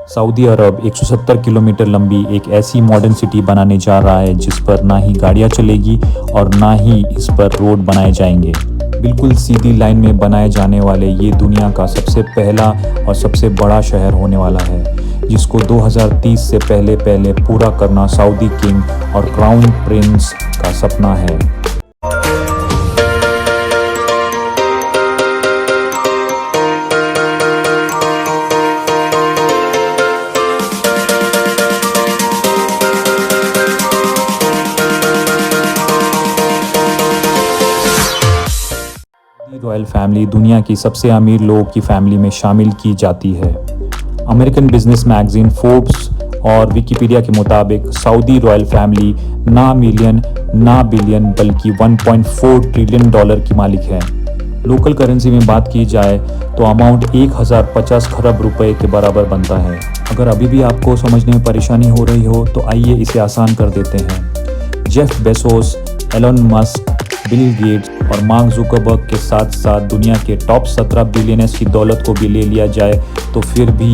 Saudi अरब 170 kilometre लंबी एक ऐसी मॉडर्न सिटी बनाने जा रहा है जिस पर ना ही गाड़ियाँ चलेगी और ना ही इस पर रोड बनाए जाएंगे। बिल्कुल सीधी लाइन में बनाए जाने वाले ये दुनिया का सबसे पहला और सबसे बड़ा शहर होने वाला है, जिसको 2030 से पहले पूरा करना सऊदी किंग और क्राउन प्रिंस का सपना है। रॉयल फैमिली दुनिया की सबसे अमीर लोगों की फैमिली में शामिल की जाती है। अमेरिकन बिजनेस मैगजीन फोर्ब्स और विकिपीडिया के मुताबिक सऊदी रॉयल फैमिली ना मिलियन ना बिलियन बल्कि 1.4 ट्रिलियन डॉलर की मालिक है। लोकल करेंसी में बात की जाए तो अमाउंट 1050 खरब रुपए के बराबर बनता है। अगर अभी भी आपको समझने में परेशानी हो रही हो तो आइए इसे आसान कर देते हैं। Jeff Bezos, Elon Musk, Bill Gates और मार्क जुकरबर्ग के साथ साथ दुनिया के टॉप 17 बिलियनर्स की दौलत को भी ले लिया जाए तो फिर भी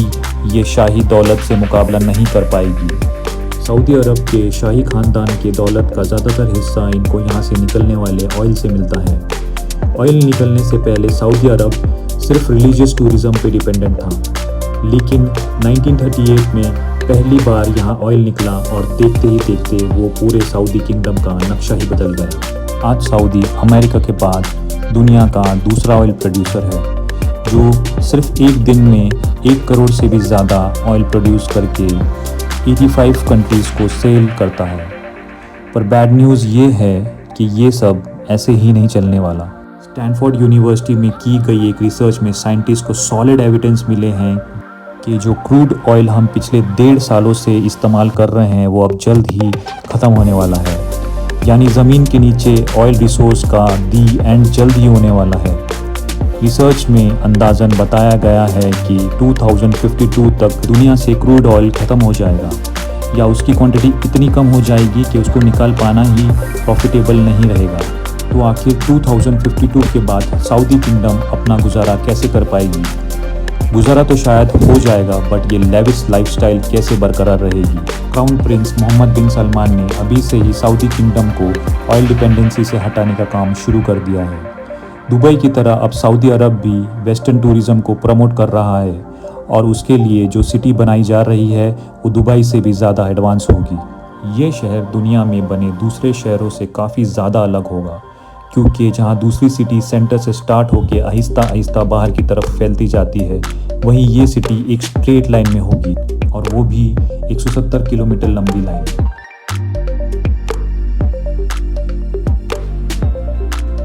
ये शाही दौलत से मुकाबला नहीं कर पाएगी। सऊदी अरब के शाही खानदान के दौलत का ज़्यादातर हिस्सा इनको यहाँ से निकलने वाले ऑयल से मिलता है। ऑयल निकलने से पहले सऊदी अरब सिर्फ रिलीजियस टूरिज़्म पे डिपेंडेंट था, लेकिन 1938 में पहली बार यहाँ ऑयल निकला और देखते ही देखते वो पूरे सऊदी किंगडम का नक्शा ही बदल गया। आज सऊदी अमेरिका के बाद दुनिया का दूसरा ऑयल प्रोड्यूसर है, जो सिर्फ एक दिन में 1 करोड़ से भी ज़्यादा ऑयल प्रोड्यूस करके 85 कंट्रीज़ को सेल करता है। पर बैड न्यूज़ ये है कि ये सब ऐसे ही नहीं चलने वाला। स्टैनफोर्ड यूनिवर्सिटी में की गई एक रिसर्च में साइंटिस्ट को सॉलिड एविडेंस मिले हैं कि जो क्रूड ऑयल हम पिछले 1.5 सालों से इस्तेमाल कर रहे हैं वो अब जल्द ही ख़त्म होने वाला है। यानी ज़मीन के नीचे ऑयल रिसोर्स का दी एंड जल्द ही होने वाला है। रिसर्च में अंदाज़न बताया गया है कि 2052 तक दुनिया से क्रूड ऑयल ख़त्म हो जाएगा, या उसकी क्वांटिटी इतनी कम हो जाएगी कि उसको निकाल पाना ही प्रॉफिटेबल नहीं रहेगा। तो आखिर 2052 के बाद सऊदी किंगडम अपना गुजारा कैसे कर पाएगी? गुजारा तो शायद हो जाएगा, बट ये लेविश लाइफस्टाइल कैसे बरकरार रहेगी? क्राउन प्रिंस मोहम्मद बिन सलमान ने अभी से ही सऊदी किंगडम को ऑयल डिपेंडेंसी से हटाने का काम शुरू कर दिया है। दुबई की तरह अब सऊदी अरब भी वेस्टर्न टूरिज़्म को प्रमोट कर रहा है और उसके लिए जो सिटी बनाई जा रही है वो दुबई से भी ज़्यादा एडवांस होगी। ये शहर दुनिया में बने दूसरे शहरों से काफ़ी ज़्यादा अलग होगा, क्योंकि जहाँ दूसरी सिटी सेंटर से स्टार्ट होकर आहिस्ता आहिस्ता बाहर की तरफ फैलती जाती है, वहीं ये सिटी एक स्ट्रेट लाइन में होगी, और वो भी 170 किलोमीटर लंबी लाइन।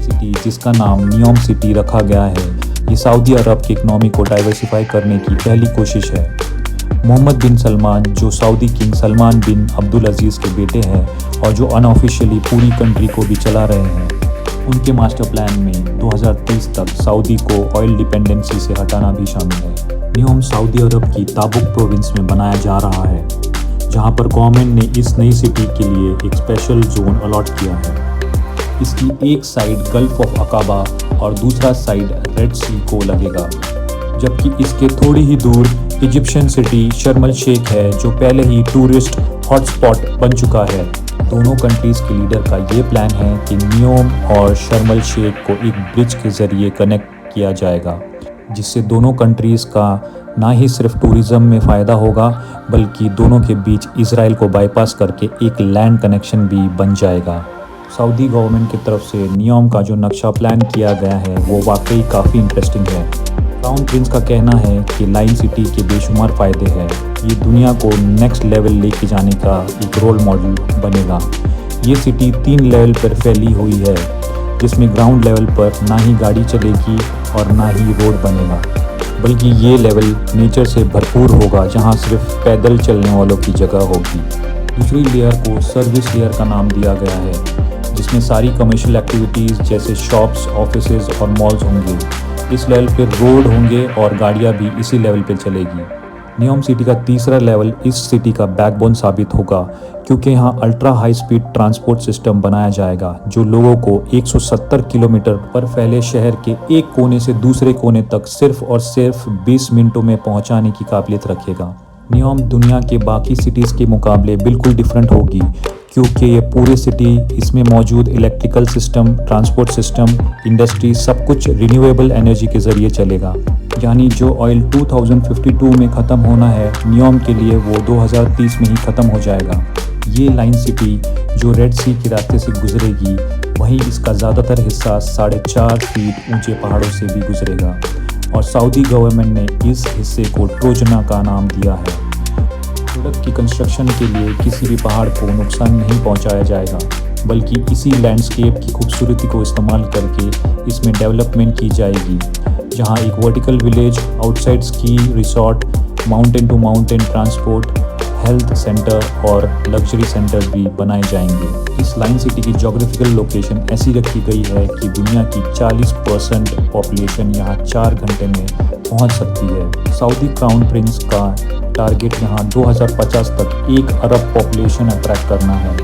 सिटी जिसका नाम नियोम सिटी रखा गया है, ये सऊदी अरब की इकनॉमी को डाइवर्सिफाई करने की पहली कोशिश है। मोहम्मद बिन सलमान, जो सऊदी किंग सलमान बिन अब्दुल अजीज़ के बेटे हैं और जो अनऑफिशियली पूरी कंट्री को भी चला रहे हैं, उनके मास्टर प्लान में 2030 तक सऊदी को ऑयल डिपेंडेंसी से हटाना भी शामिल है। नियोम सऊदी अरब की ताबुक प्रोविंस में बनाया जा रहा है, जहां पर गवर्नमेंट ने इस नई सिटी के लिए एक स्पेशल जोन अलॉट किया है। इसकी एक साइड गल्फ ऑफ अकाबा और दूसरा साइड रेड सी को लगेगा, जबकि इसके थोड़ी ही दूर इजिप्शियन सिटी शर्म अल शेख है, जो पहले ही टूरिस्ट हॉटस्पॉट बन चुका है। दोनों कंट्रीज़ के लीडर का ये प्लान है कि नियोम और शर्म अल शेख को एक ब्रिज के ज़रिए कनेक्ट किया जाएगा, जिससे दोनों कंट्रीज़ का ना ही सिर्फ टूरिज़्म में फ़ायदा होगा, बल्कि दोनों के बीच इजराइल को बाईपास करके एक लैंड कनेक्शन भी बन जाएगा। सऊदी गवर्नमेंट की तरफ से नियोम का जो नक्शा प्लान किया गया है वो वाकई काफ़ी इंटरेस्टिंग है। क्राउन प्रिंस का कहना है कि लाइन सिटी के बेशुमार फ़ायदे हैं। ये दुनिया को नेक्स्ट लेवल लेके जाने का एक रोल मॉडल बनेगा। ये सिटी 3 लेवल पर फैली हुई है, जिसमें ग्राउंड लेवल पर ना ही गाड़ी चलेगी और ना ही रोड बनेगा, बल्कि ये लेवल नेचर से भरपूर होगा, जहाँ सिर्फ पैदल चलने वालों की जगह होगी। दूसरी लेयर को सर्विस लेयर का नाम दिया गया है, जिसमें सारी कमर्शियल एक्टिविटीज़ जैसे शॉप्स, ऑफिसेज और मॉल्स होंगे। इस लेवल पे रोड होंगे और गाड़ियाँ भी इसी लेवल पे चलेगी। नियोम सिटी का तीसरा लेवल इस सिटी का बैकबोन साबित होगा, क्योंकि यहाँ ultra high speed transport system बनाया जाएगा जो लोगों को 170 किलोमीटर पर फैले शहर के एक कोने से दूसरे कोने तक सिर्फ और सिर्फ 20 मिनटों में पहुंचाने की काबिलियत रखेगा। नियोम दुनिया के बाकी सिटीज़ के मुकाबले बिल्कुल डिफरेंट होगी, क्योंकि ये पूरे सिटी इसमें मौजूद electrical system, transport system, industry सब कुछ रिन्यूएबल एनर्जी के ज़रिए चलेगा। यानी जो ऑयल 2052 में ख़त्म होना है, नियोम के लिए वो 2030 में ही ख़त्म हो जाएगा। ये लाइन सिटी जो रेड सी के रास्ते से गुजरेगी, वहीं इसका ज़्यादातर हिस्सा 4.5 फीट ऊंचे पहाड़ों से भी गुजरेगा और सऊदी गवर्नमेंट ने इस हिस्से को ट्रोजना का नाम दिया है। सड़क की कंस्ट्रक्शन के लिए किसी भी पहाड़ को नुकसान नहीं पहुंचाया जाएगा, बल्कि इसी लैंडस्केप की खूबसूरती को इस्तेमाल करके इसमें डेवलपमेंट की जाएगी, जहां एक vertical village, outside ski resort, mountain to mountain transport, health centre और लग्जरी सेंटर्स भी बनाए जाएंगे। इस लाइन सिटी की ज्योग्राफिकल लोकेशन ऐसी रखी गई है कि दुनिया की 40% पॉपुलेशन यहाँ 4 घंटे में पहुँच सकती है। सऊदी क्राउन प्रिंस का टारगेट यहाँ 2050 तक 1 अरब पॉपुलेशन अट्रैक्ट करना है।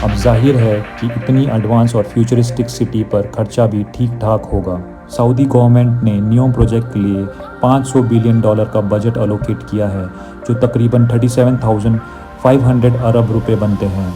अब जाहिर है कि इतनी एडवांस और फ्यूचरिस्टिक सिटी पर खर्चा भी ठीक ठाक होगा। सऊदी गवर्नमेंट ने नियोम प्रोजेक्ट के लिए $500 बिलियन का बजट एलोकेट किया है, जो तकरीबन 37,500 अरब रुपए बनते हैं।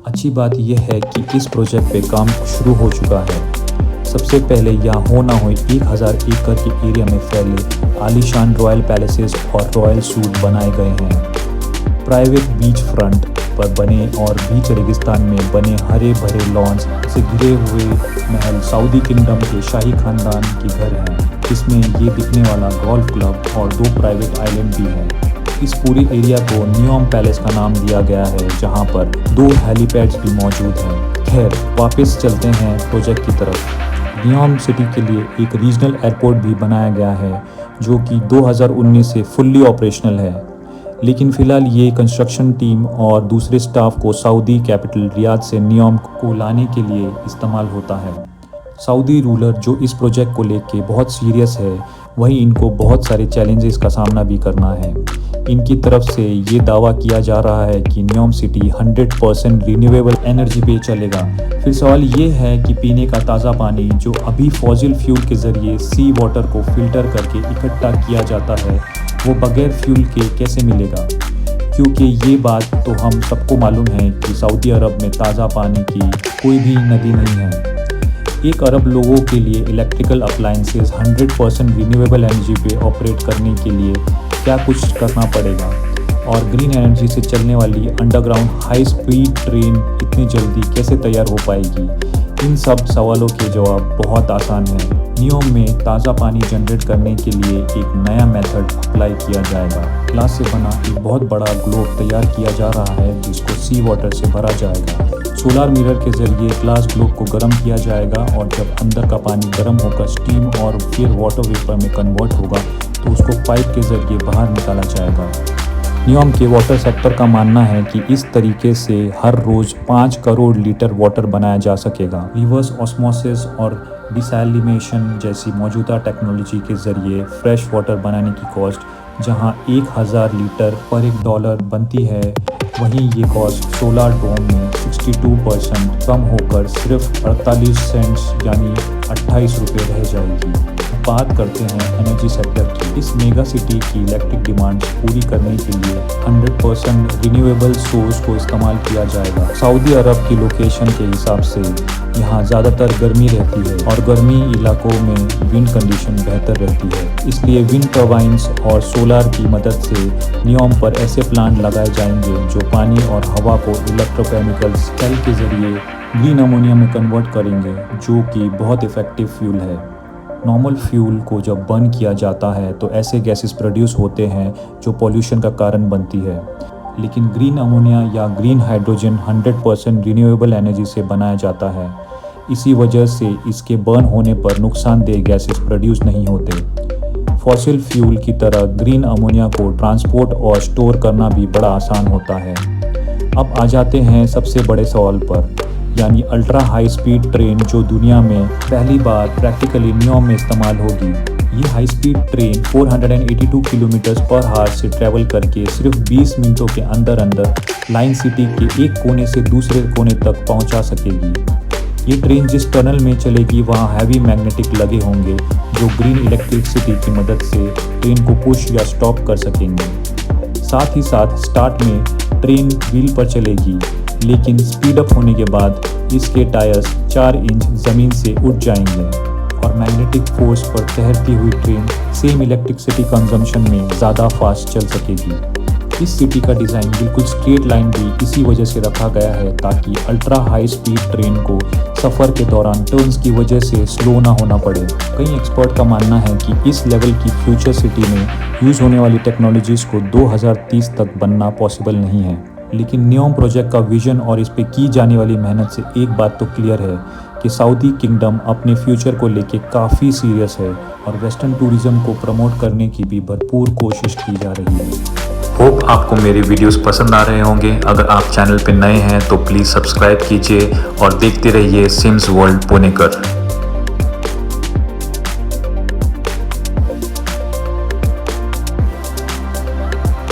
अच्छी बात यह है कि इस प्रोजेक्ट पे काम शुरू हो चुका है। सबसे पहले यहाँ हो ना हो 1000 एकड़ के एरिया में फैले आलीशान रॉयल पैलेसेस और रॉयल सूट बनाए गए हैं। प्राइवेट बीच फ्रंट पर बने और बीच रेगिस्तान में बने हरे भरे लॉन्स से घिरे हुए महल सऊदी किंगडम के शाही खानदान के घर हैं। इसमें ये दिखने वाला गोल्फ क्लब और 2 प्राइवेट आइलैंड भी हैं। इस पूरे एरिया को नियोम पैलेस का नाम दिया गया है, जहां पर 2 हेलीपैड्स भी मौजूद हैं। खैर, वापस चलते हैं प्रोजेक्ट की तरफ। नियोम सिटी के लिए एक रीजनल एयरपोर्ट भी बनाया गया है, जो कि 2019 से फुल्ली ऑपरेशनल है, लेकिन फ़िलहाल ये कंस्ट्रक्शन टीम और दूसरे स्टाफ को सऊदी कैपिटल रियाद से नियोम को लाने के लिए इस्तेमाल होता है। सऊदी रूलर जो इस प्रोजेक्ट को लेके बहुत सीरियस है, वहीं इनको बहुत सारे चैलेंजेस का सामना भी करना है। इनकी तरफ से ये दावा किया जा रहा है कि नियोम सिटी 100% रिन्यूएबल एनर्जी पे चलेगा। फिर सवाल ये है कि पीने का ताज़ा पानी जो अभी फॉसिल फ्यूल के ज़रिए सी वाटर को फिल्टर करके इकट्ठा किया जाता है, वो बगैर फ्यूल के कैसे मिलेगा, क्योंकि ये बात तो हम सबको मालूम है कि सऊदी अरब में ताज़ा पानी की कोई भी नदी नहीं है। 1 अरब लोगों के लिए इलेक्ट्रिकल अप्लायंसेस 100% रिन्यूएबल एनर्जी पे ऑपरेट करने के लिए क्या कुछ करना पड़ेगा, और ग्रीन एनर्जी से चलने वाली अंडरग्राउंड हाई स्पीड ट्रेन इतनी जल्दी कैसे तैयार हो पाएगी। इन सब सवालों के जवाब बहुत आसान है। नियोम में ताज़ा पानी जनरेट करने के लिए एक नया मेथड अप्लाई किया जाएगा। ग्लास से बना एक बहुत बड़ा ग्लोब तैयार किया जा रहा है, जिसको सी वाटर से भरा जाएगा। सोलर मिरर के जरिए ग्लास ग्लोब को गर्म किया जाएगा, और जब अंदर का पानी गर्म होकर स्टीम और फिर वाटर वेपर में कन्वर्ट होगा, तो उसको पाइप के जरिए बाहर निकाला जाएगा। नियोम के वाटर सेक्टर का मानना है कि इस तरीके से हर रोज़ 5 करोड़ लीटर वाटर बनाया जा सकेगा। रिवर्स ऑस्मोसिस और डिसैलिनेशन जैसी मौजूदा टेक्नोलॉजी के जरिए फ्रेश वाटर बनाने की कॉस्ट जहां 1000 लीटर पर $1 बनती है, वहीं ये कॉस्ट सोलर डोम में 62% कम होकर सिर्फ 48 सेंट्स यानी 28 रुपये रह जाएगी। बात करते हैं एनर्जी सेक्टर की। इस मेगा सिटी की इलेक्ट्रिक डिमांड पूरी करने के लिए 100% रिन्यूएबल सोर्स को इस्तेमाल किया जाएगा। सऊदी अरब की लोकेशन के हिसाब से यहाँ ज़्यादातर गर्मी रहती है, और गर्मी इलाकों में विंड कंडीशन बेहतर रहती है। इसलिए विंड टर्बाइंस और सोलर की मदद से नियोम पर ऐसे प्लांट लगाए जाएंगे जो पानी और हवा को इलेक्ट्रोकेमिकल सेल के जरिए ग्रीन अमोनिया में कन्वर्ट करेंगे, जो कि बहुत इफ़ेक्टिव फ्यूल है। नॉर्मल फ्यूल को जब बर्न किया जाता है तो ऐसे गैसेस प्रोड्यूस होते हैं जो पॉल्यूशन का कारण बनती है, लेकिन ग्रीन अमोनिया या ग्रीन हाइड्रोजन 100% रिन्यूएबल एनर्जी से बनाया जाता है। इसी वजह से इसके बर्न होने पर नुकसानदेह गैसेस प्रोड्यूस नहीं होते। फॉसिल फ्यूल की तरह ग्रीन अमोनिया को ट्रांसपोर्ट और स्टोर करना भी बड़ा आसान होता है। अब आ जाते हैं सबसे बड़े सवाल पर, यानी अल्ट्रा हाई स्पीड ट्रेन जो दुनिया में पहली बार प्रैक्टिकली नियोम में इस्तेमाल होगी। ये high speed train 482 kilometre per hour से ट्रैवल करके सिर्फ 20 मिनटों के अंदर अंदर लाइन सिटी के एक कोने से दूसरे कोने तक पहुंचा सकेगी। ये ट्रेन जिस टनल में चलेगी वहाँ हैवी मैग्नेटिक लगे होंगे जो ग्रीन इलेक्ट्रिसिटी की मदद से ट्रेन को पुश या स्टॉप कर सकेंगे। साथ ही साथ स्टार्ट में ट्रेन व्हील पर चलेगी, लेकिन स्पीड अप होने के बाद इसके टायर्स 4 इंच ज़मीन से उठ जाएंगे और मैग्नेटिक फोर्स पर तैरती हुई ट्रेन सेम इलेक्ट्रिसिटी कंजम्पशन में ज़्यादा फास्ट चल सकेगी। इस सिटी का डिज़ाइन बिल्कुल स्ट्रेट लाइन भी इसी वजह से रखा गया है ताकि अल्ट्रा हाई स्पीड ट्रेन को सफ़र के दौरान टर्न्स की वजह से स्लो ना होना पड़े। कई एक्सपर्ट का मानना है कि इस लेवल की फ्यूचर सिटी में यूज़ होने वाली टेक्नोलॉजीज़ को 2030 तक बनना पॉसिबल नहीं है, लेकिन नियोम प्रोजेक्ट का विजन और इस पे की जाने वाली मेहनत से एक बात तो क्लियर है कि सऊदी किंगडम अपने फ्यूचर को लेके काफ़ी सीरियस है और वेस्टर्न टूरिज्म को प्रमोट करने की भी भरपूर कोशिश की जा रही है। होप आपको मेरे वीडियोस पसंद आ रहे होंगे। अगर आप चैनल पे नए हैं तो प्लीज़ सब्सक्राइब कीजिए और देखते रहिए सिम्स वर्ल्ड पुणेकर।